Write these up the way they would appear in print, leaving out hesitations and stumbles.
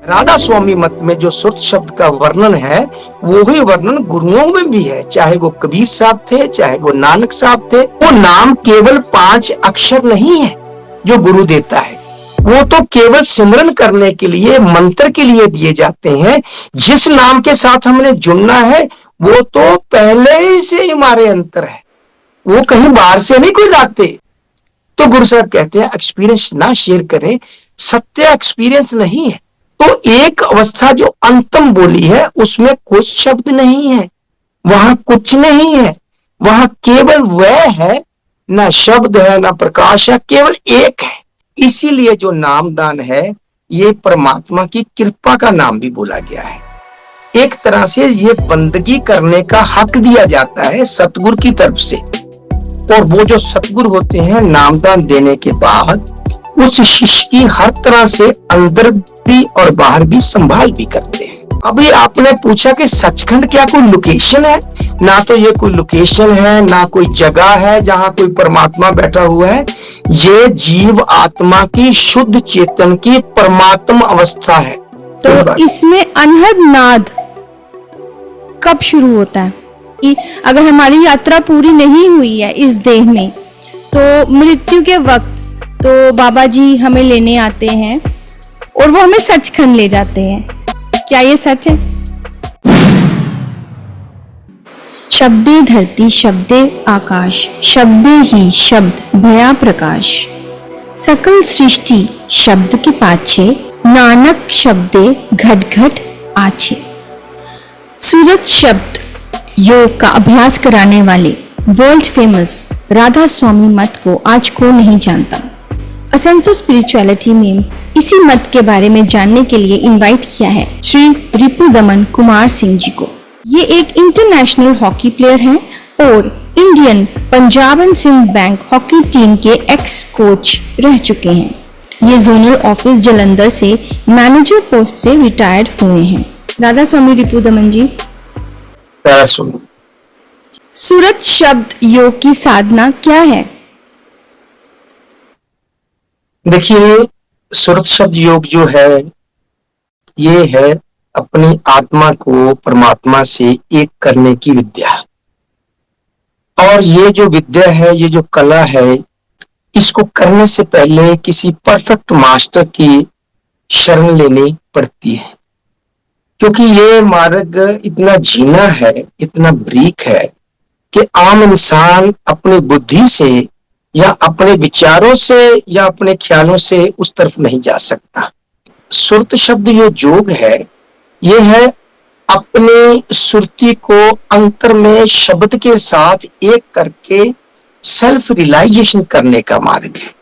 राधा स्वामी मत में जो सुरत शब्द का वर्णन है, वो ही वर्णन गुरुओं में भी है। चाहे वो कबीर साहब थे, चाहे वो नानक साहब थे। वो नाम केवल 5 अक्षर नहीं है जो गुरु देता है, वो तो केवल सिमरन करने के लिए, मंत्र के लिए दिए जाते हैं। जिस नाम के साथ हमने जुड़ना है वो तो पहले ही से हमारे अंतर है, वो कहीं बाहर से नहीं कोई लाते। तो गुरु साहब कहते हैं एक्सपीरियंस ना शेयर करें, सत्य एक्सपीरियंस नहीं है। तो एक अवस्था जो अंतम बोली है उसमें कुछ शब्द नहीं है, वहां कुछ नहीं है, वहां केवल वह है, ना शब्द है ना प्रकाश है, केवल एक है। इसीलिए जो नामदान है ये परमात्मा की कृपा का नाम भी बोला गया है। एक तरह से ये बंदगी करने का हक दिया जाता है सतगुरु की तरफ से, और वो जो सतगुरु होते हैं नामदान देने के बाद उस शिष्य की हर तरह से अंदर भी और बाहर भी संभाल भी करते हैं। अभी आपने पूछा कि सचखंड क्या कोई लोकेशन है? ना तो ये कोई लोकेशन है, ना कोई जगह है जहां कोई परमात्मा बैठा हुआ है। ये जीव आत्मा की शुद्ध चेतन की परमात्मा अवस्था है। तो इसमें अनहद नाद कब शुरू होता है? कि अगर हमारी यात्रा पूरी नहीं हुई है इस देह में, तो मृत्यु के वक्त तो बाबा जी हमें लेने आते हैं और वो हमें सचखंड ले जाते हैं। क्या ये सच है? शब्दे धरती शब्दे आकाश, शब्दे ही शब्द भया प्रकाश, सकल सृष्टि शब्द के पाछे, नानक शब्दे घट घट आछे। सूरत शब्द योग का अभ्यास कराने वाले वर्ल्ड फेमस राधा स्वामी मत को आज को नहीं जानता। असेंस ऑफ स्पिरिचुअलिटी में इसी मत के बारे में जानने के लिए इनवाइट किया है श्री रिपुदमन कुमार सिंह जी को। ये एक इंटरनेशनल हॉकी प्लेयर हैं और Indian Punjab and Sind bank hockey team के एक्स कोच रह चुके हैं। ये जोनल ऑफिस जलंधर से मैनेजर पोस्ट से रिटायर्ड हुए हैं। राधा स्वामी रिपुदमन जी, सूरत शब्द योग की साधना क्या है? देखिए, सूरत शब्द योग जो है ये है अपनी आत्मा को परमात्मा से एक करने की विद्या। और ये जो विद्या है, ये जो कला है, इसको करने से पहले किसी परफेक्ट मास्टर की शरण लेनी पड़ती है, क्योंकि ये मार्ग इतना जीना है, इतना बारीक है कि आम इंसान अपनी बुद्धि से या अपने विचारों से या अपने ख्यालों से उस तरफ नहीं जा सकता। सुरत शब्द जो योग है, ये है अपनी सुरती को अंतर में शब्द के साथ एक करके सेल्फ रियलाइजेशन करने का मार्ग है।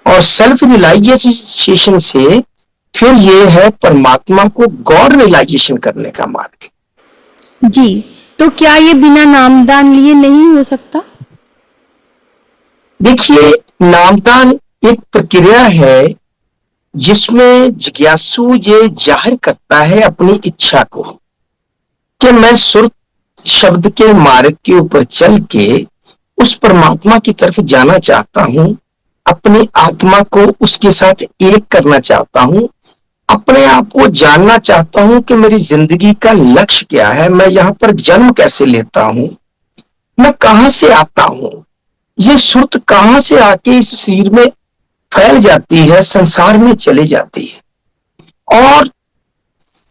और सेल्फ रियलाइजेशन से फिर ये है परमात्मा को गॉड रियलाइजेशन करने का मार्ग। जी, तो क्या ये बिना नामदान लिए नहीं हो सकता? देखिए, नामदान एक प्रक्रिया है जिसमें जिज्ञासु ये जाहिर करता है अपनी इच्छा को कि मैं सुरत शब्द के मार्ग के ऊपर चल के उस परमात्मा की तरफ जाना चाहता हूं, अपनी आत्मा को उसके साथ एक करना चाहता हूं, अपने आप को जानना चाहता हूं कि मेरी जिंदगी का लक्ष्य क्या है, मैं यहाँ पर जन्म कैसे लेता हूं, मैं कहां से आता हूं, ये सुरत कहां से आके इस शरीर में फैल जाती है, संसार में चली जाती है। और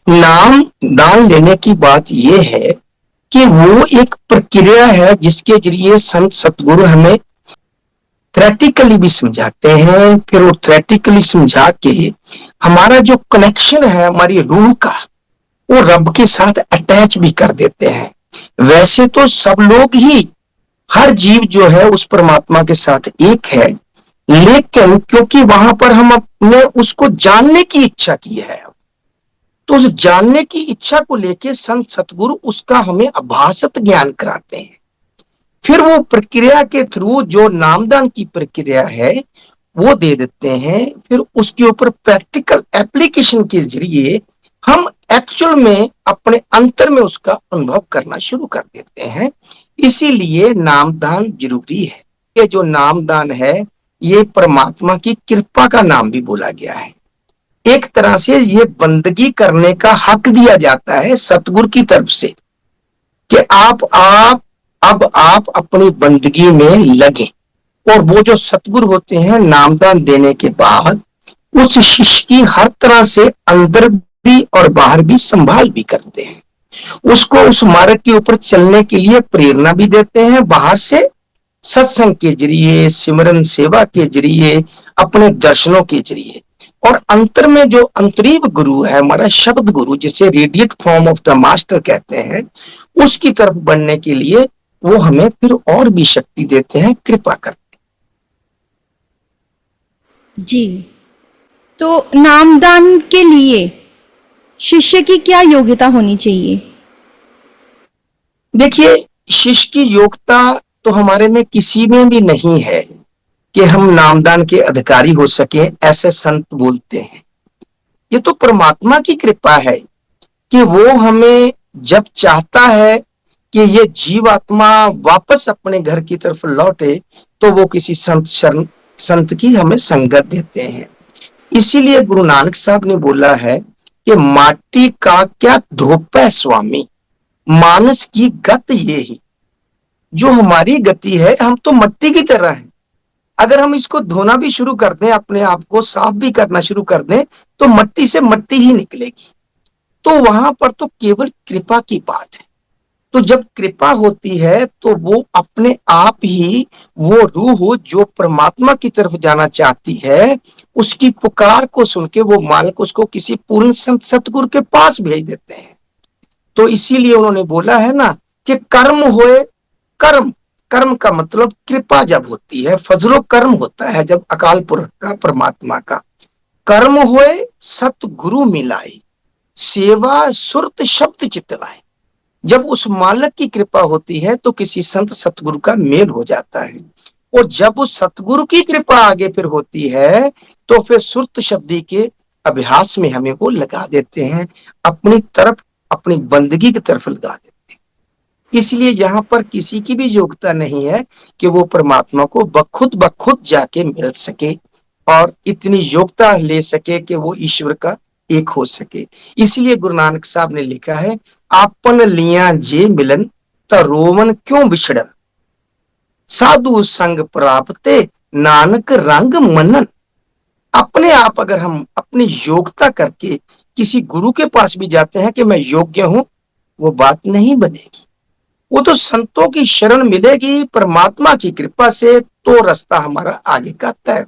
नाम दान लेने की बात यह है कि वो एक प्रक्रिया है जिसके जरिए संत सतगुरु हमें थ्योरेटिकली भी समझाते हैं, फिर वो थ्योरेटिकली समझा के हमारा जो कनेक्शन है हमारी रूह का, वो रब के साथ अटैच भी कर देते हैं। वैसे तो सब लोग ही, हर जीव जो है उस परमात्मा के साथ एक है, लेकिन क्योंकि वहां पर हम अपने उसको जानने की इच्छा की है, तो उस जानने की इच्छा को लेके संत सतगुरु उसका हमें आभासत ज्ञान कराते हैं। फिर वो प्रक्रिया के थ्रू जो नामदान की प्रक्रिया है वो दे देते हैं। फिर उसके ऊपर प्रैक्टिकल एप्लीकेशन के जरिए हम एक्चुअल में अपने अंतर में उसका अनुभव करना शुरू कर देते हैं। इसीलिए नामदान जरूरी है। ये जो नामदान है ये परमात्मा की कृपा का नाम भी बोला गया है। एक तरह से ये बंदगी करने का हक दिया जाता है सतगुरु की तरफ से कि आप अपनी बंदगी में लगे। और वो जो सतगुरु होते हैं नामदान देने के बाद उस शिष्य की हर तरह से अंदर भी और बाहर भी संभाल भी करते हैं, उसको उस मार्ग के ऊपर चलने के लिए प्रेरणा भी देते हैं, बाहर से सत्संग के जरिए, सिमरन सेवा के जरिए, अपने दर्शनों के जरिए। और अंतर में जो अंतरीव गुरु है हमारा शब्द गुरु, जिसे radiate form of the master कहते हैं, उसकी तरफ बढ़ने के लिए वो हमें फिर और भी शक्ति देते हैं, कृपा करते हैं। जी, तो नामदान के लिए शिष्य की क्या योग्यता होनी चाहिए? देखिए, शिष्य की योग्यता तो हमारे में किसी में भी नहीं है कि हम नामदान के अधिकारी हो सके, ऐसे संत बोलते हैं। ये तो परमात्मा की कृपा है कि वो हमें जब चाहता है कि ये जीवात्मा वापस अपने घर की तरफ लौटे तो वो किसी संत की हमें संगत देते हैं। इसीलिए गुरु नानक साहब ने बोला है कि माटी का क्या धोप है स्वामी, मानस की गत ये ही। जो हमारी गति है, हम तो मिट्टी की तरह हैं। अगर हम इसको धोना भी शुरू कर दें, अपने आप को साफ भी करना शुरू कर दें, तो मिट्टी से मिट्टी ही निकलेगी। तो वहां पर तो केवल कृपा की बात है। तो जब कृपा होती है तो वो अपने आप ही वो रूह जो परमात्मा की तरफ जाना चाहती है, उसकी पुकार को सुन के वो मालिक उसको किसी पूर्ण संत सतगुरु के पास भेज देते हैं। तो इसीलिए उन्होंने बोला है ना कि कर्म होए कर्म, कर्म का मतलब कृपा जब होती है, फजलो कर्म होता है जब अकाल पुरख का, परमात्मा का। कर्म होए सतगुरु मिलाए, सेवा सुरत शब्द चितलाए। जब उस मालिक की कृपा होती है तो किसी संत सतगुरु का मेल हो जाता है। और जब उस सतगुरु की कृपा आगे फिर होती है तो फिर सुरत शब्दी के अभ्यास में हमें वो लगा देते हैं, अपनी तरफ, अपनी बंदगी की तरफ लगा देते हैं। इसलिए यहाँ पर किसी की भी योग्यता नहीं है कि वो परमात्मा को बखुद जाके मिल सके और इतनी योग्यता ले सके कि वो ईश्वर का एक हो सके। इसलिए गुरु नानक साहब ने लिखा है, आपन लिया जे मिलन त रोवन क्यों बिछड़न, साधु संग प्राप्ते नानक रंग मनन। अपने आप अगर हम अपनी योग्यता करके किसी गुरु के पास भी जाते हैं कि मैं योग्य हूं, वो बात नहीं बनेगी। वो तो संतों की शरण मिलेगी परमात्मा की कृपा से, तो रास्ता हमारा आगे का तय।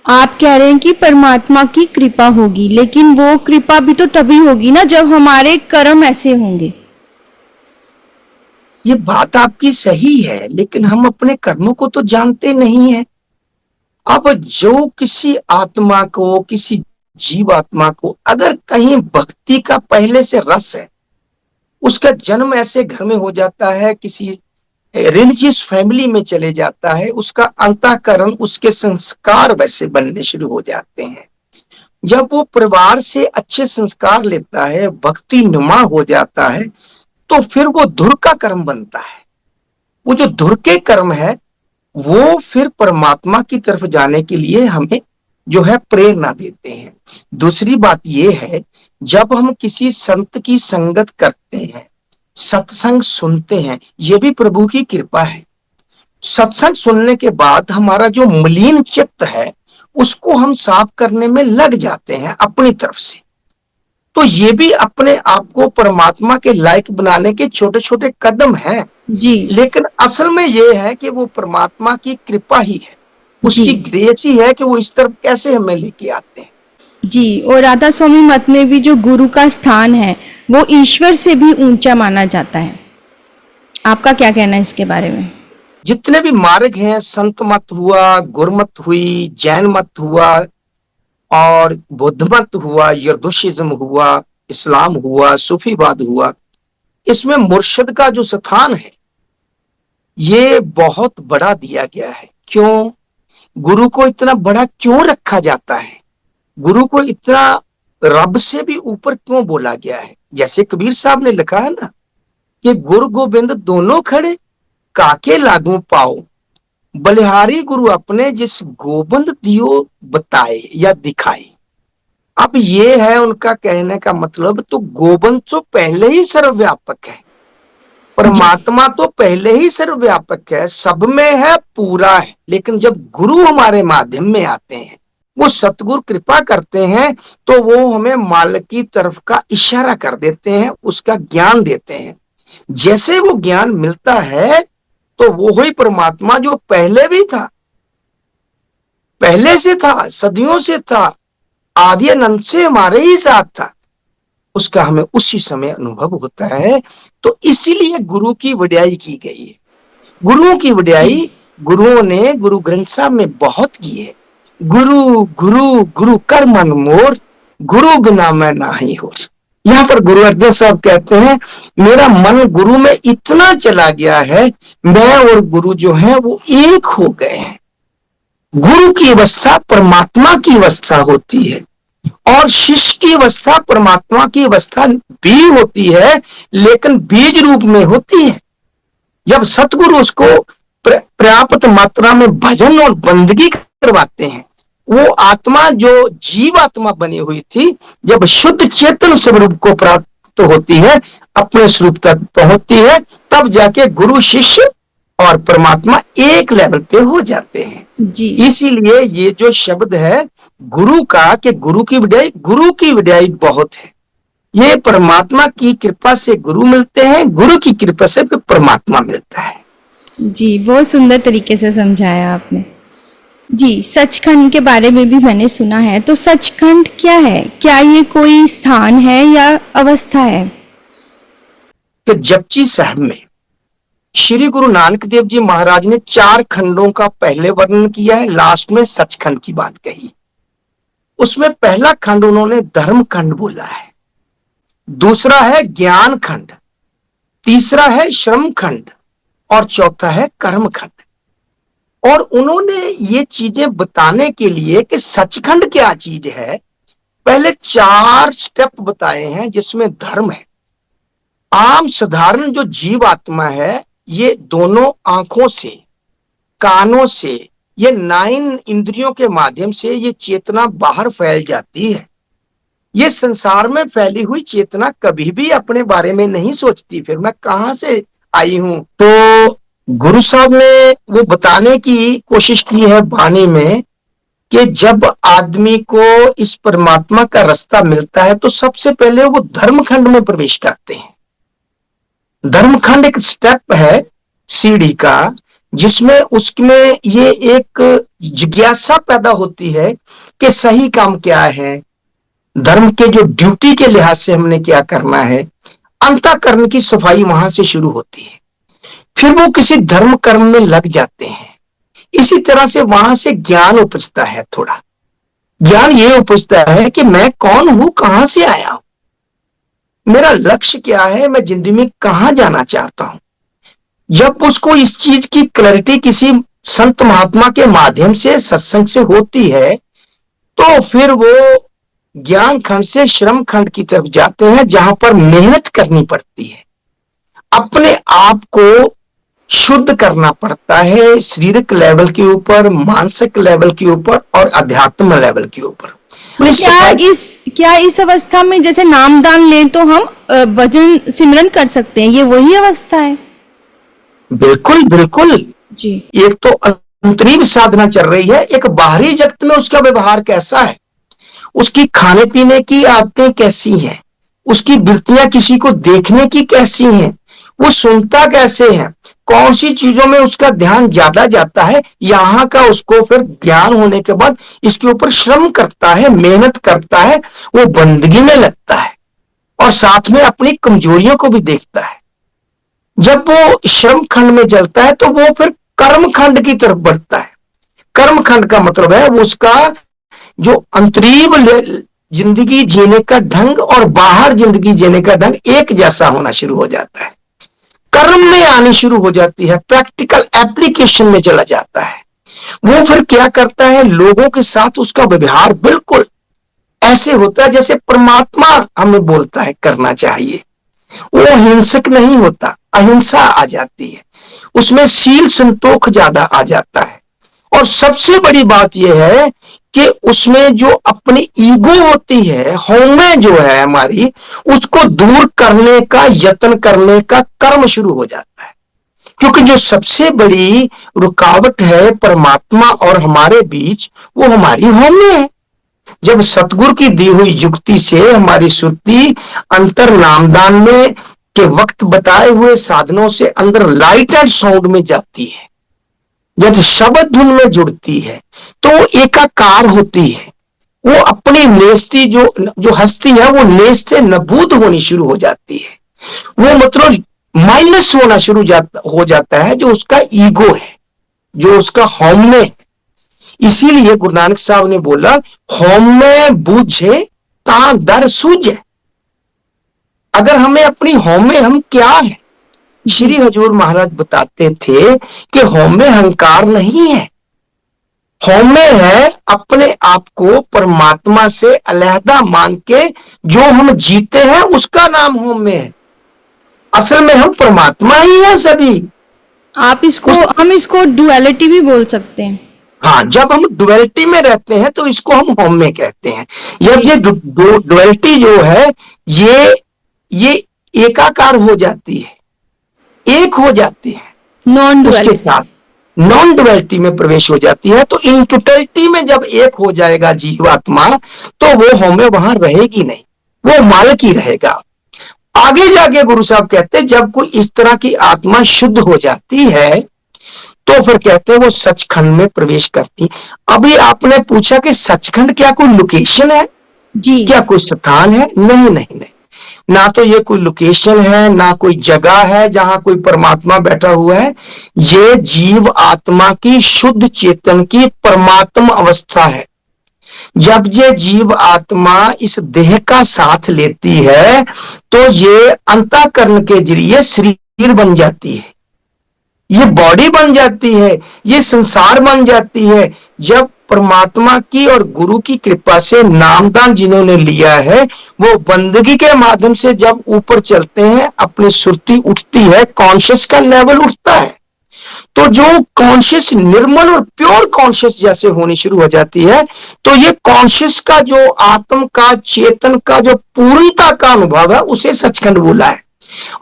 आप कह रहे हैं कि परमात्मा की कृपा होगी, लेकिन वो कृपा भी तो तभी होगी ना जब हमारे कर्म ऐसे होंगे। ये बात आपकी सही है, लेकिन हम अपने कर्मों को तो जानते नहीं है। अब जो किसी आत्मा को, किसी जीवात्मा को अगर कहीं भक्ति का पहले से रस है, उसका जन्म ऐसे घर में हो जाता है, किसी रिलीजियस फैमिली में चले जाता है, उसका अंतःकरण, उसके संस्कार वैसे बनने शुरू हो जाते हैं। जब वो परिवार से अच्छे संस्कार लेता है, भक्ति नुमा हो जाता है, तो फिर वो धुर का कर्म बनता है। वो जो धुर के कर्म है वो फिर परमात्मा की तरफ जाने के लिए हमें जो है प्रेरणा देते हैं। दूसरी बात ये है, जब हम किसी संत की संगत करते हैं, सत्संग सुनते हैं, ये भी प्रभु की कृपा है। सत्संग सुनने के बाद हमारा जो मलिन चित्त है उसको हम साफ करने में लग जाते हैं अपनी तरफ से। तो ये भी अपने आप को परमात्मा के लायक बनाने के छोटे छोटे कदम हैं जी। लेकिन असल में ये है कि वो परमात्मा की कृपा ही है, उसकी ग्रेस ही है कि वो इस तरफ कैसे हमें लेके आते हैं। जी, और राधा स्वामी मत में भी जो गुरु का स्थान है वो ईश्वर से भी ऊंचा माना जाता है। आपका क्या कहना है इसके बारे में? जितने भी मार्ग हैं, संत मत हुआ, गुरमत हुई, जैन मत हुआ और बौद्ध मत हुआ, यरदुशिज्म हुआ, इस्लाम हुआ, सूफीवाद हुआ, इसमें मुर्शिद का जो स्थान है ये बहुत बड़ा दिया गया है। क्यों? गुरु को इतना बड़ा क्यों रखा जाता है? गुरु को इतना रब से भी ऊपर क्यों बोला गया है? जैसे कबीर साहब ने लिखा है ना कि गुरु गोविंद दोनों खड़े, काके लागू पाओ, बलिहारी गुरु अपने जिस गोबंद दियो बताए या दिखाए। अब ये है उनका कहने का मतलब, तो गोबंद तो पहले ही सर्वव्यापक है, जी परमात्मा तो पहले ही सर्वव्यापक है, सब में है, पूरा है। लेकिन जब गुरु हमारे माध्यम में आते हैं, वो सतगुरु कृपा करते हैं, तो वो हमें मालिक की तरफ का इशारा कर देते हैं, उसका ज्ञान देते हैं। जैसे वो ज्ञान मिलता है, तो वो ही परमात्मा जो पहले भी था, पहले से था, सदियों से था, आदि अनंत से हमारे ही साथ था, उसका हमें उसी समय अनुभव होता है। तो इसीलिए गुरु की वड्याई की गई है। गुरुओं की जी वड्याई गुरुओं ने गुरु ग्रंथ साहब में बहुत की है। गुरु गुरु गुरु कर मन मोर, गुरु बिना मैं नाही होर। यहाँ पर गुरु अर्जन साहब कहते हैं, मेरा मन गुरु में इतना चला गया है, मैं और गुरु जो है वो एक हो गए हैं। गुरु की अवस्था परमात्मा की अवस्था होती है, और शिष्य की अवस्था परमात्मा की अवस्था भी होती है, लेकिन बीज रूप में होती है। जब सतगुरु उसको पर्याप्त मात्रा में भजन और बंदगी करवाते हैं, वो आत्मा जो जीव आत्मा बनी हुई थी, जब शुद्ध चेतन स्वरूप को प्राप्त होती है, अपने स्वरूप तक पहुंचती है, तब जाके गुरु शिष्य और परमात्मा एक लेवल पे हो जाते हैं। जी इसीलिए ये जो शब्द है गुरु का, कि गुरु की वड्याई बहुत है। ये परमात्मा की कृपा से गुरु मिलते हैं, गुरु की कृपा से फिर परमात्मा मिलता है। जी बहुत सुंदर तरीके से समझाया आपने। जी सचखंड के बारे में भी मैंने सुना है, तो सचखंड क्या है? क्या ये कोई स्थान है या अवस्था है? तो जपजी साहब में श्री गुरु नानक देव जी महाराज ने 4 खंडों का पहले वर्णन किया है, लास्ट में सचखंड की बात कही। उसमें पहला खंड उन्होंने धर्म खंड बोला है, दूसरा है ज्ञान खंड, तीसरा है श्रम खंड, और चौथा है कर्म खंड। और उन्होंने ये चीजें बताने के लिए कि सचखंड क्या चीज है, पहले 4 स्टेप बताए हैं, जिसमें धर्म है। आम साधारण जो जीव आत्मा है, ये दोनों आंखों से, कानों से, ये 9 इंद्रियों के माध्यम से ये चेतना बाहर फैल जाती है। ये संसार में फैली हुई चेतना कभी भी अपने बारे में नहीं सोचती, फिर मैं कहां से आई हूं। तो गुरु साहब ने वो बताने की कोशिश की है वाणी में, कि जब आदमी को इस परमात्मा का रास्ता मिलता है, तो सबसे पहले वो धर्मखंड में प्रवेश करते हैं। धर्मखंड एक स्टेप है सीढ़ी का, जिसमें उसमें ये एक जिज्ञासा पैदा होती है कि सही काम क्या है, धर्म के जो ड्यूटी के लिहाज से हमने क्या करना है। अंतःकरण की सफाई वहां से शुरू होती है, फिर वो किसी धर्म कर्म में लग जाते हैं। इसी तरह से वहां से ज्ञान उपजता है। थोड़ा ज्ञान ये उपजता है कि मैं कौन हूं, कहां से आया हूं, मेरा लक्ष्य क्या है, मैं जिंदगी में कहां जाना चाहता हूं। जब उसको इस चीज की क्लैरिटी किसी संत महात्मा के माध्यम से, सत्संग से होती है, तो फिर वो ज्ञान खंड से श्रम खंड की तरफ जाते हैं, जहां पर मेहनत करनी पड़ती है, अपने आप को शुद्ध करना पड़ता है, शारीरिक लेवल के ऊपर, मानसिक लेवल के ऊपर और अध्यात्म लेवल के ऊपर। क्या इस अवस्था में जैसे नामदान लें तो हम भजन सिमरन कर सकते हैं, ये वही अवस्था है? बिल्कुल बिल्कुल जी। एक तो अंतरीव साधना चल रही है, एक बाहरी जगत में उसका व्यवहार कैसा है, उसकी खाने पीने की आदतें कैसी हैं, उसकी वृत्तियां किसी को देखने की कैसी हैं, वो सुनता कैसे है, कौन सी चीजों में उसका ध्यान ज्यादा जाता है। यहाँ का उसको फिर ज्ञान होने के बाद इसके ऊपर श्रम करता है, मेहनत करता है, वो बंदगी में लगता है, और साथ में अपनी कमजोरियों को भी देखता है। जब वो श्रम खंड में चलता है, तो वो फिर कर्म खंड की तरफ बढ़ता है। कर्म खंड का मतलब है वो उसका जो अंतरीव जिंदगी जीने का ढंग और बाहर जिंदगी जीने का ढंग एक जैसा होना शुरू हो जाता है, कर्म में आनी शुरू हो जाती है, प्रैक्टिकल एप्लीकेशन में चला जाता है। वो फिर क्या करता है, लोगों के साथ उसका व्यवहार बिल्कुल ऐसे होता है जैसे परमात्मा हमें बोलता है करना चाहिए। वो हिंसक नहीं होता, अहिंसा आ जाती है। उसमें सील संतोख ज्यादा आ जाता है। और सबसे बड़ी बात यह है कि उसमें जो अपनी ईगो होती है, हौमे जो है हमारी, उसको दूर करने का यत्न करने का कर्म शुरू हो जाता है। क्योंकि जो सबसे बड़ी रुकावट है परमात्मा और हमारे बीच, वो हमारी हौमे है। जब सतगुरु की दी हुई युक्ति से हमारी सुरती अंतर नामदान में के वक्त बताए हुए साधनों से अंदर लाइट एंड साउंड में जाती है, जब शब्द धुन में जुड़ती है, तो वो एकाकार होती है। वो अपनी नेस्ती जो हस्ती है, वो नेस्त से नबूद होनी शुरू हो जाती है। वो मतलब माइनस होना शुरू हो जाता है, जो उसका ईगो है, जो उसका हौमे है। इसीलिए गुरु नानक साहब ने बोला, हौमे बूझे ता दर सूझे। अगर हमें अपनी हौमे, हम क्या है, श्री हजूर महाराज बताते थे कि हौमे अहंकार नहीं है, हौमे है अपने आप को परमात्मा से अलहदा मान के जो हम जीते हैं, उसका नाम हौमे है। असल में हम परमात्मा ही हैं सभी। हम इसको डुअलिटी भी बोल सकते हैं। हाँ, जब हम डुअलिटी में रहते हैं तो इसको हम हौमे कहते हैं। जब ये डुअलिटी जो है, ये एकाकार हो जाती है, एक हो जाती है, उसके साथ नॉन डुअलिटी में प्रवेश हो जाती है। तो इन टोटलिटी में जब एक हो जाएगा जीवात्मा, तो वो हौमे वहां रहेगी नहीं, वो मालक ही रहेगा। आगे जाके गुरु साहब कहते हैं, जब कोई इस तरह की आत्मा शुद्ध हो जाती है, तो फिर कहते हैं वो सचखंड में प्रवेश करती। अभी आपने पूछा कि सचखंड क्या कोई लोकेशन है जी, क्या कोई स्थान है? नहीं नहीं नहीं, ना तो ये कोई लोकेशन है, ना कोई जगह है जहां कोई परमात्मा बैठा हुआ है। ये जीव आत्मा की शुद्ध चेतन की परमात्मा अवस्था है। जब ये जीव आत्मा इस देह का साथ लेती है, तो ये अंतःकरण के जरिए शरीर बन जाती है, ये बॉडी बन जाती है, ये संसार बन जाती है। जब परमात्मा की और गुरु की कृपा से नामदान जिन्होंने लिया है, वो बंदगी के माध्यम से जब ऊपर चलते हैं, अपनी सुरती उठती है, कॉन्शियस का लेवल उठता है, तो जो कॉन्शियस निर्मल और प्योर कॉन्शियस जैसे होनी शुरू हो जाती है, तो ये कॉन्शियस का जो आत्म का चेतन का जो पूर्णता का अनुभव है, उसे सचखंड बोला है।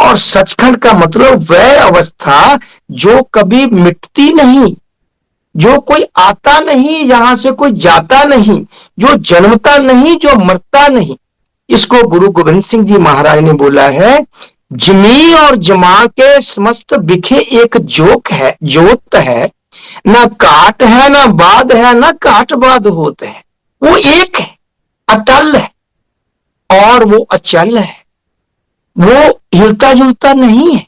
और सचखंड का मतलब वह अवस्था जो कभी मिटती नहीं, जो कोई आता नहीं, यहां से कोई जाता नहीं, जो जन्मता नहीं, जो मरता नहीं। इसको गुरु गोविंद सिंह जी महाराज ने बोला है, जमी और जमा के समस्त बिखे एक जोत है, ना काट है, ना बाद है, ना काट बाद होते हैं। वो एक है, अटल है, और वो अचल है, वो हिलता जुलता नहीं है।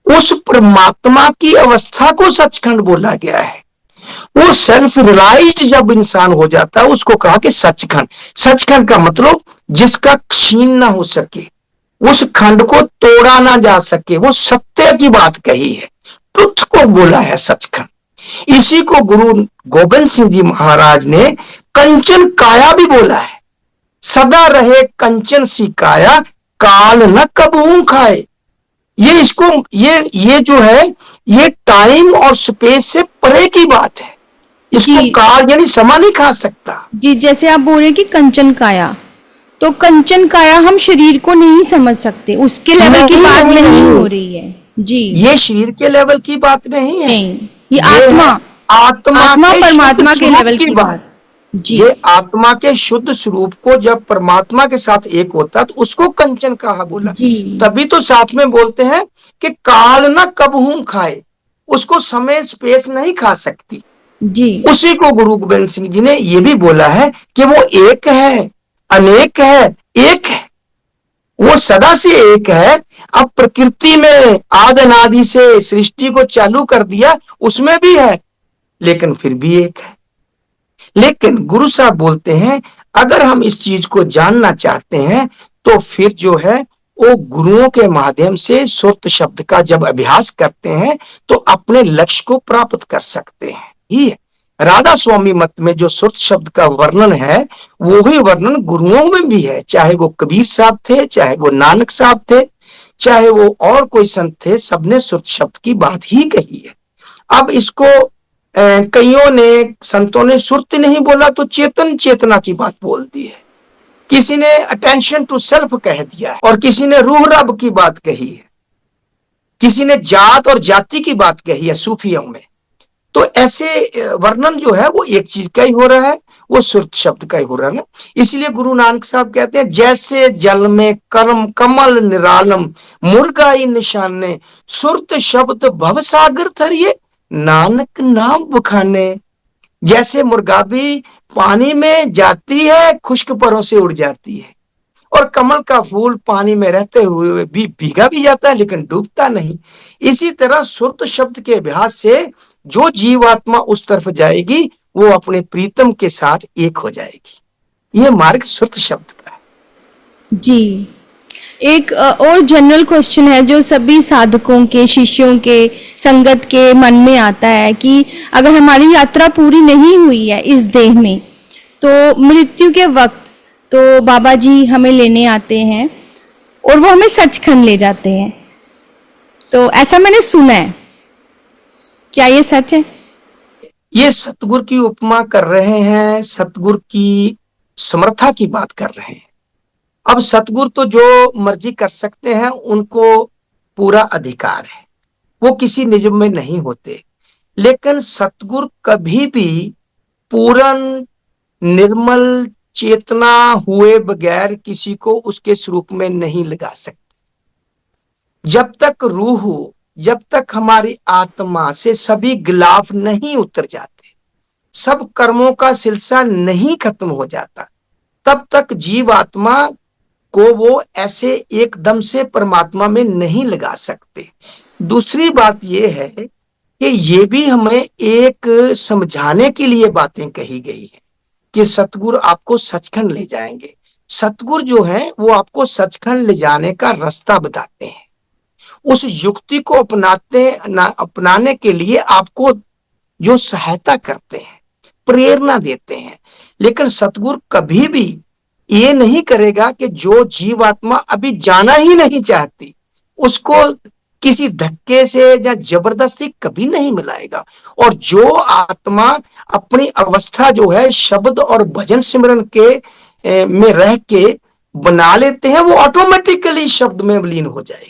उस परमात्मा की अवस्था को सचखंड बोला गया है। वो सेल्फ रियलाइज्ड जब इंसान हो जाता है, उसको कहा कि सचखंड। सचखंड का मतलब जिसका क्षीण ना हो सके, उस खंड को तोड़ा ना जा सके, वो सत्य की बात कही है, ट्रुथ को बोला है सचखंड। इसी को गुरु गोविंद सिंह जी महाराज ने कंचन काया भी बोला है। सदा रहे कंचन सी काया, काल न कबहू खाए। ये जो है, ये टाइम और स्पेस से परे की बात है। इसको काल यानी समा नहीं खा सकता जी। जैसे आप बोल रहे हैं कि कंचन काया, तो कंचन काया हम शरीर को नहीं समझ सकते, उसके लेवल की बात नहीं हो रही है जी। ये शरीर के लेवल की बात नहीं है, ये आत्मा परमात्मा के लेवल की बात जी। ये आत्मा के शुद्ध स्वरूप को जब परमात्मा के साथ एक होता है, तो उसको कंचन कहा बोला जी। तभी तो साथ में बोलते हैं कि काल न कबहू खाए, उसको समय स्पेस नहीं खा सकती जी। उसी को गुरु गोविंद सिंह जी ने ये भी बोला है कि वो एक है, अनेक है, एक है, वो सदा से एक है। अब प्रकृति में आदि अनादि से सृष्टि को चालू कर दिया, उसमें भी है, लेकिन फिर भी एक है। लेकिन गुरु साहब बोलते हैं, अगर हम इस चीज को जानना चाहते हैं, तो फिर जो है वो गुरुओं के माध्यम से सुरत शब्द का जब अभ्यास करते हैं, तो अपने लक्ष्य को प्राप्त कर सकते हैं। ही राधा स्वामी मत में जो सुरत शब्द का वर्णन है, वो ही वर्णन गुरुओं में भी है, चाहे वो कबीर साहब थे, चाहे वो नानक साहब थे, चाहे वो और कोई संत थे, सबने सुरत शब्द की बात ही कही है। अब इसको कईयों ने, संतों ने सुरत नहीं बोला तो चेतन चेतना की बात बोल दी है, किसी ने अटेंशन टू सेल्फ कह दिया है, और किसी ने रूह रब की बात कही है, किसी ने जात और जाति की बात कही है सूफियों में। तो ऐसे वर्णन जो है वो एक चीज का ही हो रहा है, वो सुरत शब्द का ही हो रहा है। इसलिए गुरु नानक साहब कहते हैं, जैसे जल में कर्म कमल निरालम मुर्गाई निशाने, सुरत शब्द भव सागर थरिये नानक नाम बखाने। जैसे मुर्गाबी पानी में जाती है, खुश्क परों से उड़ जाती है, और कमल का फूल पानी में रहते हुए भी भीगा भी जाता है लेकिन डूबता नहीं। इसी तरह सुरत शब्द के अभ्यास से जो जीवात्मा उस तरफ जाएगी वो अपने प्रीतम के साथ एक हो जाएगी। ये मार्ग सुरत शब्द का है। जी, एक और जनरल क्वेश्चन है जो सभी साधकों के, शिष्यों के, संगत के मन में आता है कि अगर हमारी यात्रा पूरी नहीं हुई है इस देह में, तो मृत्यु के वक्त तो बाबा जी हमें लेने आते हैं और वो हमें सचखंड ले जाते हैं। तो ऐसा मैंने सुना है, क्या ये सच है? ये सतगुरु की उपमा कर रहे हैं, सतगुरु की समर्था की बात कर रहे हैं। अब सतगुरु तो जो मर्जी कर सकते हैं, उनको पूरा अधिकार है, वो किसी नियम में नहीं होते। लेकिन सतगुरु कभी भी पूर्ण निर्मल चेतना हुए बगैर किसी को उसके स्वरूप में नहीं लगा सकते। जब तक रूह, जब तक हमारी आत्मा से सभी गिलाफ नहीं उतर जाते, सब कर्मों का सिलसिला नहीं खत्म हो जाता, तब तक जीवात्मा को वो ऐसे एकदम से परमात्मा में नहीं लगा सकते। दूसरी बात यह है कि ये भी हमें एक समझाने के लिए बातें कही गई है कि सतगुरु आपको सचखंड ले जाएंगे। सतगुरु जो है वो आपको सचखंड ले जाने का रास्ता बताते हैं, उस युक्ति को अपनाने के लिए आपको जो सहायता करते हैं, प्रेरणा देते हैं। लेकिन सतगुरु कभी भी ये नहीं करेगा कि जो जीवात्मा अभी जाना ही नहीं चाहती उसको किसी धक्के से या जबरदस्ती कभी नहीं मिलाएगा। और जो आत्मा अपनी अवस्था जो है शब्द और भजन सिमरन के में रह के बना लेते हैं, वो ऑटोमेटिकली शब्द में विलीन हो जाएगी।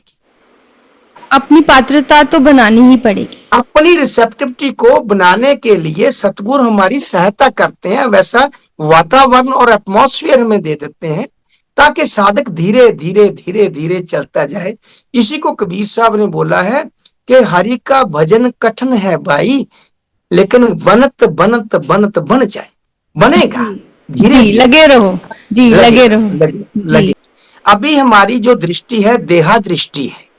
अपनी पात्रता तो बनानी ही पड़ेगी। अपनी रिसेप्टिविटी को बनाने के लिए सतगुरु हमारी सहायता करते हैं, वैसा वातावरण और एटमॉस्फेयर हमें दे देते हैं ताकि साधक धीरे धीरे धीरे धीरे चलता जाए। इसी को कबीर साहब ने बोला है कि हरि का भजन कठिन है भाई, लेकिन बनत बनत बनत बन जाए, बनेगा धीरे जी, लगे रहो जी, लगे रहो लगे। अभी हमारी जो दृष्टि है देहा दृष्टि है।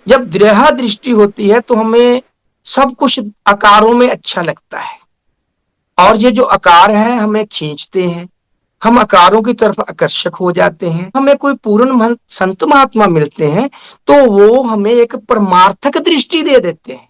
जब देहा दृष्टि होती है तो हमें सब कुछ आकारों में अच्छा लगता है, और ये जो आकार है हमें खींचते हैं, हम आकारों की तरफ आकर्षक हो जाते हैं। हमें कोई पूर्ण संत महात्मा मिलते हैं तो वो हमें एक परमार्थक दृष्टि दे देते हैं।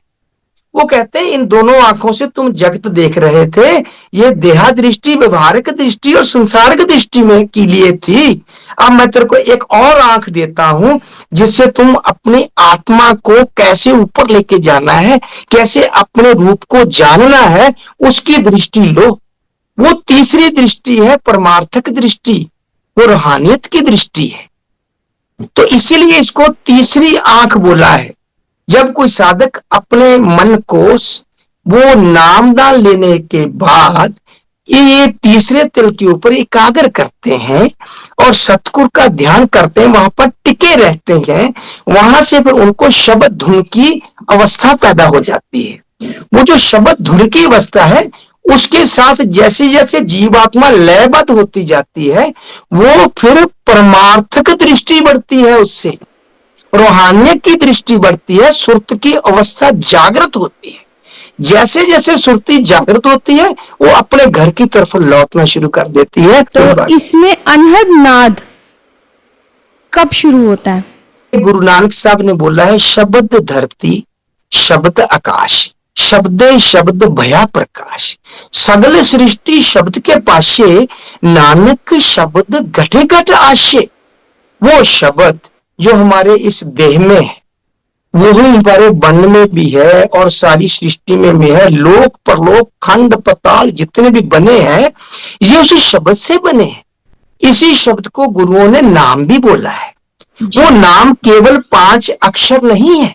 वो कहते हैं इन दोनों आंखों से तुम जगत देख रहे थे, ये देहा दृष्टि, व्यवहारिक दृष्टि और संसारिक दृष्टि में के लिए थी। अब मैं तेरे को एक और आंख देता हूं जिससे तुम अपनी आत्मा को कैसे ऊपर लेके जाना है, कैसे अपने रूप को जानना है, उसकी दृष्टि लो। वो तीसरी दृष्टि है परमार्थक दृष्टि, वो रूहानियत की दृष्टि है। तो इसीलिए इसको तीसरी आंख बोला है। जब कोई साधक अपने मन को वो नामदान लेने के बाद ये तीसरे तिल के ऊपर एकाग्र करते हैं और सतगुरु का ध्यान करते हैं, वहां पर टिके रहते हैं, वहां से फिर उनको शब्द धुन की अवस्था पैदा हो जाती है। वो जो शब्द धुन की अवस्था है उसके साथ जैसे जैसे जीवात्मा लयबद्ध होती जाती है, वो फिर परमार्थक दृष्टि बढ़ती है, उससे रूहानियत की दृष्टि बढ़ती है, सुरत की अवस्था जागृत होती है। जैसे जैसे सुरती जागृत होती है वो अपने घर की तरफ लौटना शुरू कर देती है। तो इसमें अनहद नाद कब शुरू होता है? गुरु नानक साहब ने बोला है, शब्द धरती शब्द आकाश, शब्दे शब्द भया प्रकाश, सगल सृष्टि शब्द के पाशे, नानक शब्द घटे घट आशे। वो शब्द जो हमारे इस देह में है, वही हमारे वन में भी है और सारी सृष्टि में भी है। लोक परलोक खंड पताल जितने भी बने हैं, ये उसी शब्द से बने हैं। इसी शब्द को गुरुओं ने नाम भी बोला है। वो नाम केवल 5 अक्षर नहीं है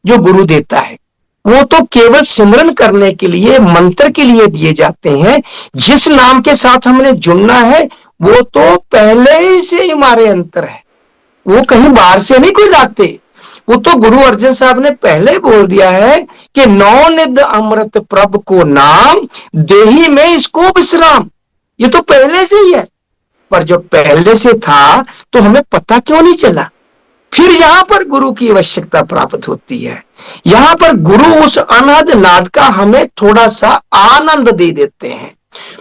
जो गुरु देता है, वो तो केवल सिमरन करने के लिए, मंत्र के लिए दिए जाते हैं। जिस नाम के साथ हमने जुड़ना है वो तो पहले ही से हमारे अंतर है, वो कहीं बाहर से नहीं कोई लाते। वो तो गुरु अर्जन साहब ने पहले बोल दिया है कि नौ निध अमृत प्रभ को नाम, देही में इसको विश्राम। ये तो पहले से ही है, पर जो पहले से था तो हमें पता क्यों नहीं चला। फिर यहां पर गुरु की आवश्यकता प्राप्त होती है। यहां पर गुरु उस अनहद नाद का हमें थोड़ा सा आनंद दे देते हैं।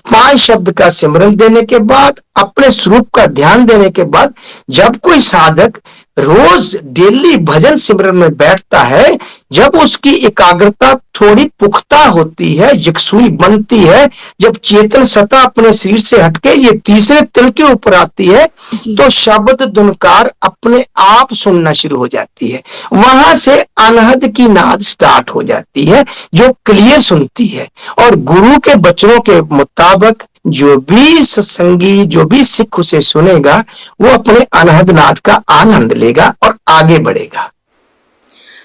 5 शब्द का सिमरन देने के बाद, अपने स्वरूप का ध्यान देने के बाद, जब कोई साधक रोज डेली भजन सिमरन में बैठता है, जब उसकी एकाग्रता थोड़ी पुख्ता होती है, यकसुई बनती है, जब चेतन सत्ता अपने शरीर से हटके ये तीसरे तल के ऊपर आती है, तो शब्द धुनकार अपने आप सुनना शुरू हो जाती है। वहां से अनहद की नाद स्टार्ट हो जाती है, जो क्लियर सुनती है। और गुरु के वचनों के मुताबिक जो भी सत्संगी, जो भी सिख उसे सुनेगा, वो अपने अनहद नाद का आनंद लेगा और आगे बढ़ेगा।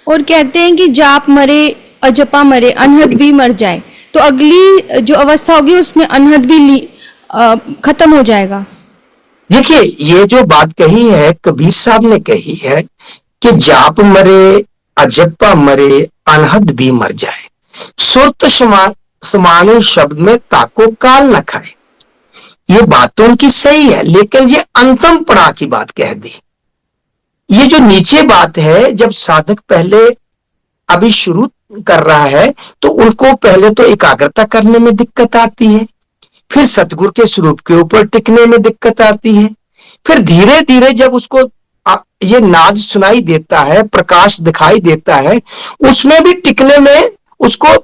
और कहते हैं कि जाप मरे अजपा मरे, अनहद भी मर जाए, तो अगली जो अवस्था होगी उसमें अनहद भी खत्म हो जाएगा। देखिए, ये जो बात कही है कबीर साहब ने कही है कि जाप मरे अजपा मरे अनहद भी मर जाए, सुरत समाने शब्द में ताको काल न खाए। ये बात तो उनकी सही है, लेकिन ये अंतिम पड़ाव की बात कह दी। ये जो नीचे बात है, जब साधक पहले अभी शुरू कर रहा है तो उनको पहले तो एकाग्रता करने में दिक्कत आती है, फिर सतगुरु के स्वरूप के ऊपर टिकने में दिक्कत आती है, फिर धीरे धीरे जब उसको ये नाद सुनाई देता है, प्रकाश दिखाई देता है, उसमें भी टिकने में उसको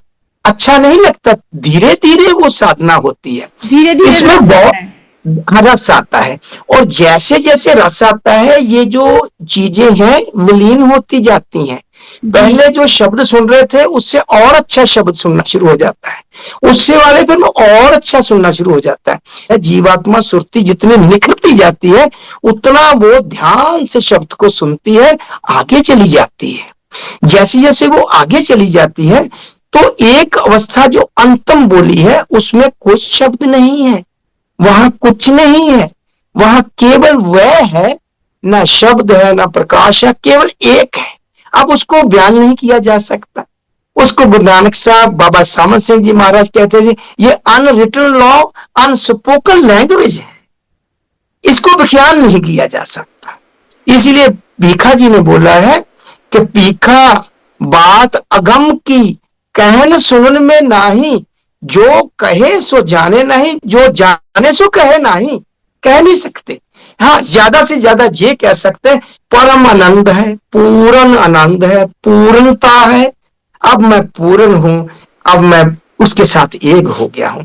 अच्छा नहीं लगता। धीरे धीरे वो साधना होती है, धीरे धीरे इसमें बहुत रस आता है। और जैसे जैसे रस आता है, ये जो चीजें हैं विलीन होती जाती हैं। पहले जो शब्द सुन रहे थे उससे और अच्छा शब्द सुनना शुरू हो जाता है, उससे वाले फिर और अच्छा सुनना शुरू हो जाता है। जीवात्मा सुरती जितनी निखरती जाती है, उतना वो ध्यान से शब्द को सुनती है, आगे चली जाती है। जैसे जैसे वो आगे चली जाती है तो एक अवस्था जो अंतम बोली है, उसमें कुछ शब्द नहीं है, वहां कुछ नहीं है, वहां केवल वह है, ना शब्द है ना प्रकाश है, केवल एक है। अब उसको बयान नहीं किया जा सकता। उसको गुरु नानक साहब, बाबा सामंत सिंह जी महाराज कहते थे, ये अनरिटन लॉ, अनस्पोकन लैंग्वेज है, इसको बयान नहीं किया जा सकता। इसीलिए भीखा जी ने बोला है कि भीखा बात अगम की कहन सुनन में नाही, जो कहे सो जाने नहीं, जो जाने सो कहे नहीं, कह नहीं सकते। हाँ, ज्यादा से ज्यादा ये कह सकते हैं परम आनंद है, पूर्ण आनंद है, पूर्णता है, अब मैं पूर्ण हूं, अब मैं उसके साथ एक हो गया हूं।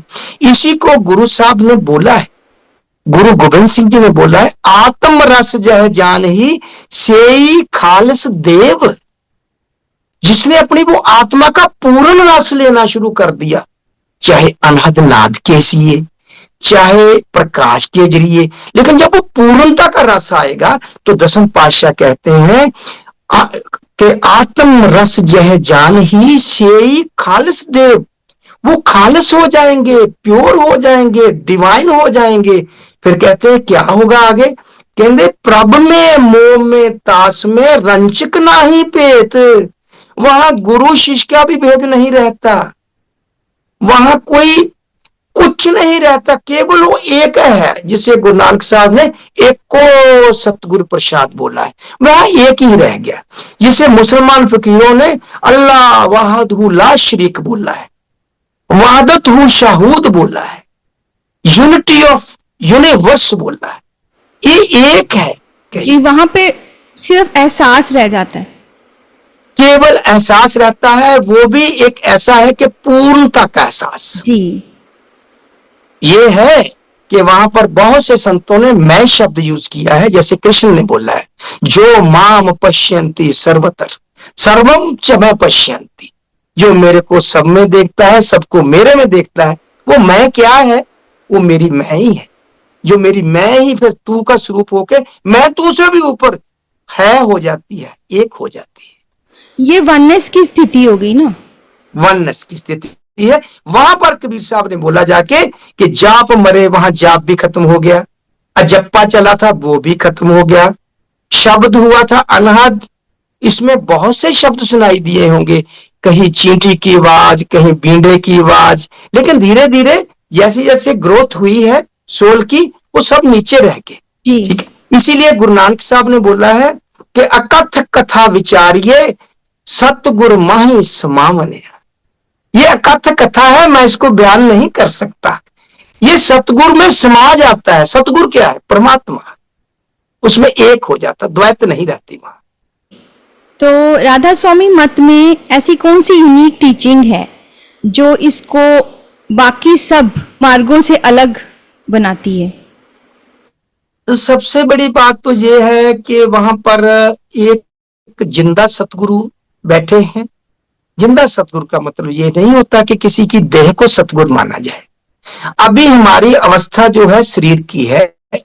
इसी को गुरु साहब ने बोला है, गुरु गोविंद सिंह जी ने बोला है, आत्म रस जह जान ही सेई खालस देव। जिसने अपनी वो आत्मा का पूर्ण रस लेना शुरू कर दिया, चाहे अनहद नाद के जरिए, चाहे प्रकाश के जरिए, लेकिन जब वो पूर्णता का रस आएगा तो दसम पातशाह कहते हैं कि आत्म रस जह जान ही सेई खालिस देव। वो खालिस हो जाएंगे, प्योर हो जाएंगे, डिवाइन हो जाएंगे। फिर कहते हैं क्या होगा आगे, कहते प्रभ में मोह में तास में रंचक नाही पेत। वहां गुरु शिष्य का भी भेद नहीं रहता, वहां कोई कुछ नहीं रहता, केवल वो एक है, जिसे गुरु नानक साहब ने एक को सतगुरु प्रसाद बोला है, वह एक ही रह गया। जिसे मुसलमान फकीरों ने अल्लाह वहदहू ला शरीक बोला है, वहदत हु शाहूद बोला है, यूनिटी ऑफ यूनिवर्स बोला है, ये एक है जी। वहां पे सिर्फ एहसास रह जाता है, केवल एहसास रहता है, वो भी एक ऐसा है कि पूर्णता का एहसास जी। ये है कि वहां पर बहुत से संतों ने मैं शब्द यूज किया है, जैसे कृष्ण ने बोला है, जो माम पश्यन्ति सर्वतर सर्वम च मैं पश्यन्ति, जो मेरे को सब में देखता है, सबको मेरे में देखता है, वो मैं क्या है? वो मेरी मैं ही है। जो मेरी मैं ही फिर तू का स्वरूप होके मैं तू से भी ऊपर है हो जाती है, एक हो जाती है। ये वननेस की स्थिति हो गई ना। वननेस की स्थिति है। वहां पर कबीर साहब ने बोला जाके कि जाप मरे, वहां जाप भी खत्म हो गया, अजप्पा चला था वो भी खत्म हो गया, शब्द हुआ था अनहद, इसमें बहुत से शब्द सुनाई दिए होंगे, कहीं चींटी की आवाज, कहीं बींडे की आवाज, लेकिन धीरे धीरे जैसे जैसे ग्रोथ हुई है सोल की, वो सब नीचे रह गए। ठीक है, इसीलिए गुरु नानक साहब ने बोला है कि अकथ कथा विचारिये सतगुरु माही समावने। ये अकथ कथा है, मैं इसको बयान नहीं कर सकता, ये सतगुरु में समा जाता है। सतगुरु क्या है? परमात्मा, उसमें एक हो जाता, द्वैत नहीं रहती वहां। तो राधा स्वामी मत में ऐसी कौन सी यूनिक टीचिंग है जो इसको बाकी सब मार्गों से अलग बनाती है? तो सबसे बड़ी बात तो ये है कि वहां पर एक जिंदा सतगुरु बैठे हैं। जिंदा सतगुरु का मतलब ये नहीं होता कि किसी की देह को सतगुरु माना जाए। अभी हमारी अवस्था जो है शरीर की है,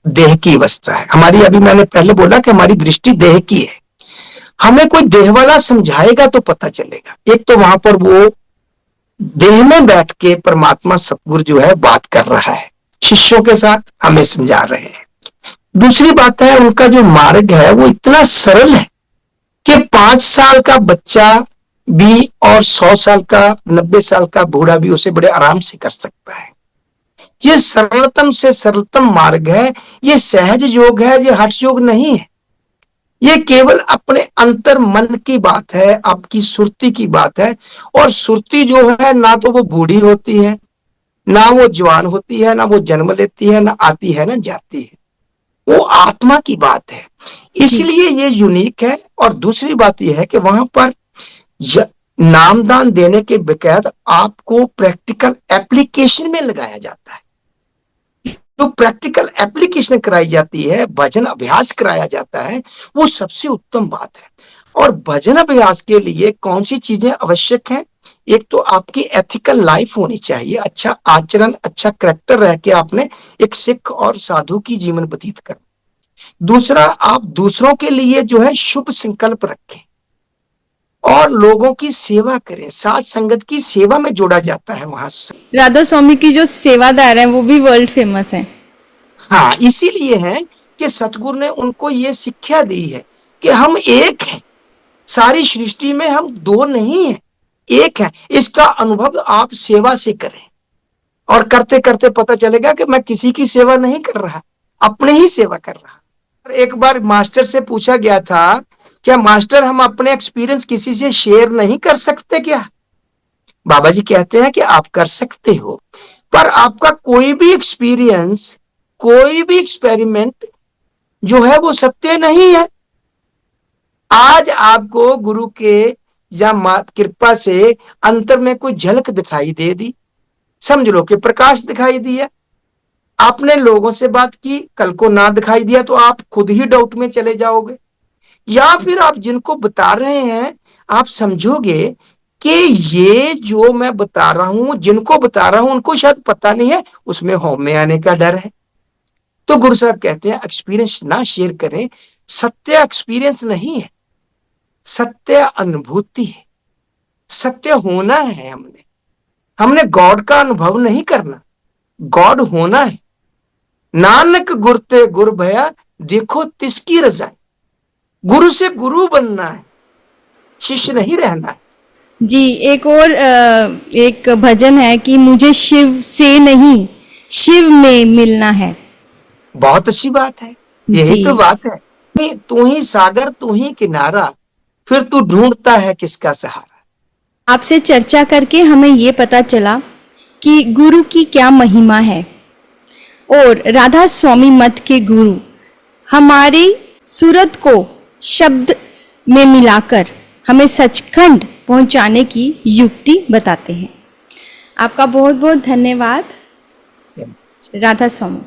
देह की अवस्था है हमारी। अभी मैंने पहले बोला कि हमारी दृष्टि देह की है, हमें कोई देह वाला समझाएगा तो पता चलेगा। एक तो वहां पर वो देह में बैठ के परमात्मा सतगुरु जो है बात कर रहा है, शिष्यों के साथ हमें समझा रहे हैं। दूसरी बात है उनका जो मार्ग है वो इतना सरल है कि 5 साल का बच्चा भी और 100 साल का, 90 साल का बूढ़ा भी उसे बड़े आराम से कर सकता है। ये सरलतम से सरलतम मार्ग है, ये सहज योग है, ये हठ योग नहीं है। ये केवल अपने अंतर मन की बात है, आपकी सुरती की बात है। और सुरती जो है ना तो वो बूढ़ी होती है, ना वो जवान होती है, ना वो जन्म लेती है, ना आती है, ना जाती है। वो आत्मा की बात है, इसलिए ये यूनिक है। और दूसरी बात यह है कि वहां पर नामदान देने के बकायदा आपको प्रैक्टिकल एप्लीकेशन में लगाया जाता है। जो प्रैक्टिकल एप्लीकेशन कराई जाती है, भजन अभ्यास कराया जाता है, वो सबसे उत्तम बात है। और भजन अभ्यास के लिए कौन सी चीजें आवश्यक हैं? एक तो आपकी एथिकल लाइफ होनी चाहिए, अच्छा आचरण, अच्छा करैक्टर रह के आपने एक सिख और साधु की जीवन व्यतीत करना। दूसरा, आप दूसरों के लिए जो है शुभ संकल्प रखें और लोगों की सेवा करें। साथ संगत की सेवा में जोड़ा जाता है वहां से। राधा स्वामी की जो सेवादार है वो भी वर्ल्ड फेमस है। हाँ, इसीलिए है कि सतगुरु ने उनको ये शिक्षा दी है कि हम एक हैं, सारी सृष्टि में हम दो नहीं हैं, एक हैं। इसका अनुभव आप सेवा से करें और करते करते पता चलेगा कि मैं किसी की सेवा नहीं कर रहा, अपने ही सेवा कर रहा। एक बार मास्टर से पूछा गया था, क्या मास्टर हम अपने एक्सपीरियंस किसी से शेयर नहीं कर सकते क्या? बाबा जी कहते हैं कि आप कर सकते हो, पर आपका कोई भी एक्सपीरियंस, कोई भी एक्सपेरिमेंट जो है वो सत्य नहीं है। आज आपको गुरु के या कृपा से अंतर में कोई झलक दिखाई दे दी, समझ लो कि प्रकाश दिखाई दिया। आपने लोगों से बात की, कल को ना दिखाई दिया तो आप खुद ही डाउट में चले जाओगे। या फिर आप जिनको बता रहे हैं आप समझोगे कि ये जो मैं बता रहा हूं, जिनको बता रहा हूं उनको शायद पता नहीं है, उसमें होम में आने का डर है। तो गुरु साहब कहते हैं एक्सपीरियंस ना शेयर करें। सत्य एक्सपीरियंस नहीं है, सत्य अनुभूति है, सत्य होना है। हमने गॉड का अनुभव नहीं करना, गॉड होना है। नानक गुरते गुर भया देखो तिसकी रजा। गुरु से गुरु बनना है, शिष्य नहीं रहना है। जी, एक और एक भजन है कि मुझे शिव से नहीं शिव में मिलना है। बहुत अच्छी बात है, यही तो बात है। तू ही सागर, तू ही किनारा, फिर तू ढूंढता है किसका सहारा। आपसे चर्चा करके हमें ये पता चला कि गुरु की क्या महिमा है और राधा स्वामी मत के गुरु हमारी सूरत को शब्द में मिलाकर हमें सचखंड पहुंचाने की युक्ति बताते हैं। आपका बहुत बहुत धन्यवाद राधा स्वामी।